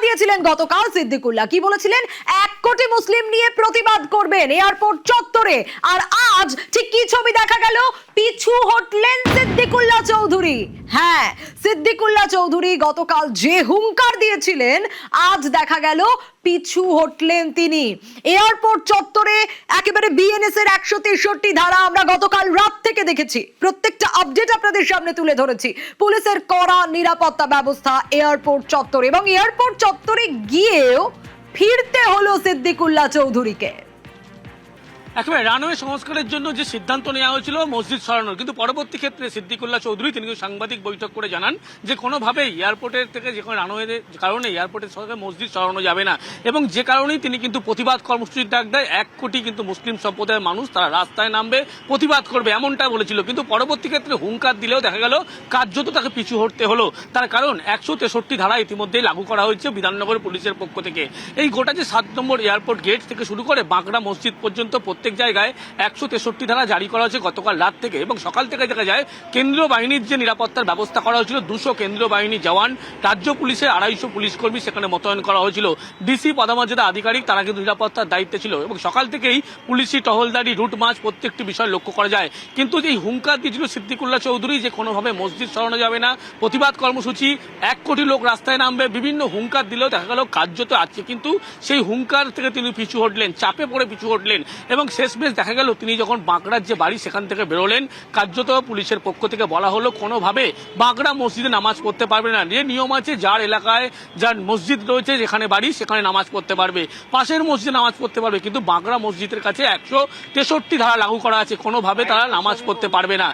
দিয়েছিলেন গতকাল সিদ্দিকুল্লাহ। কি বলেছিলেন? 1 কোটি মুসলিম নিয়ে প্রতিবাদ করবেন এয়ারপোর্ট চত্বরে। আর আজ ঠিক কি ছবি দেখা গেল? পিছু হটলেন সিদ্দিকুল্লাহ চৌধুরী। হ্যাঁ, সিদ্দিকুল্লাহ চৌধুরী গতকাল যে হুঙ্কার দিয়েছিলেন, আজ দেখা গেল পিছু হটলেন তিনি। এয়ারপোর্ট চত্বরে একেবারে বিএনএস এর 163 ধারা আমরা গতকাল রাত থেকে দেখেছি, প্রত্যেকটা আপডেট আপনাদের সামনে তুলে ধরেছি। পুলিশের কড়া নিরাপত্তা ব্যবস্থা এয়ারপোর্ট চত্বরে, এবং এয়ারপোর্ট চত্বরে গিয়েও ফিরতে হলো সিদ্দিকুল্লাহ চৌধুরীকে। একেবারে রানওয়ে সংস্কারের জন্য যে সিদ্ধান্ত নেওয়া হয়েছিল মসজিদ সরানোর, কিন্তু পরবর্তী ক্ষেত্রে সিদ্দিকুল্লাহ চৌধুরী তিনি সাংবাদিক বৈঠক করে জানান যে কোনোভাবেই এয়ারপোর্টের থেকে যে কোনো রানওয়ের কারণে এয়ারপোর্টের সঙ্গে মসজিদ সরানো যাবে না, এবং যে কারণেই তিনি কিন্তু প্রতিবাদ কর্মসূচির ডাক দেয়। 1 কোটি কিন্তু মুসলিম সম্প্রদায়ের মানুষ তারা রাস্তায় নামবে, প্রতিবাদ করবে, এমনটা বলেছিল। কিন্তু পরবর্তী ক্ষেত্রে হুঙ্কার দিলেও দেখা গেল কার্যত তাকে পিছু হটতে হলো। তার কারণ 163 ধারা ইতিমধ্যেই লাগু করা হয়েছে বিধাননগর পুলিশের পক্ষ থেকে। এই গোটা যে 7 নম্বর এয়ারপোর্ট গেট থেকে শুরু করে বাঁকড়া মসজিদ পর্যন্ত প্রত্যেক জায়গায় 163 ধারা জারি করা হয়েছে গতকাল রাত থেকে, এবং সকাল থেকে দেখা যায় কেন্দ্রীয় বাহিনীর যে নিরাপত্তার ব্যবস্থা করা হয়েছিল, 200 কেন্দ্রীয় বাহিনী জওয়ান, রাজ্য পুলিশের 250 পুলিশ কর্মী সেখানে মোতায়েন করা হয়েছিল। ডিসি পদমর্যাদা আধিকারিক তারা কিন্তু নিরাপত্তার দায়িত্বে ছিল, এবং সকাল থেকেই পুলিশি টহলদারি, রুট মার্চ প্রত্যেকটি বিষয় লক্ষ্য করা যায়। কিন্তু এই হুঙ্কার দিয়েছিল সিদ্দিকুল্লাহ চৌধুরী যে কোনোভাবে মসজিদ সরানো যাবে না, প্রতিবাদ কর্মসূচি, 1 কোটি লোক রাস্তায় নামবে, বিভিন্ন হুঙ্কার দিলেও দেখা গেল কার্যত আছে। কিন্তু সেই হুঙ্কার থেকে তিনি পিছু হটলেন, চাপে পড়ে পিছু হটলেন, এবং শেষমেশ দেখা গেল তিনি যখন বাঁকড়ার যে বাড়ি সেখান থেকে বেরোলেন, কার্যত পুলিশের পক্ষ থেকে বলা হলো কোনোভাবে বাঁকড়া মসজিদে নামাজ পড়তে পারবে না। যে নিয়ম আছে, যার এলাকায় যার মসজিদ রয়েছে, যেখানে বাড়ি সেখানে নামাজ পড়তে পারবে, পাশের মসজিদে নামাজ পড়তে পারবে, কিন্তু বাঁকড়া মসজিদের কাছে 163 ধারা লাগু করা আছে, কোনোভাবে তারা নামাজ পড়তে পারবে না।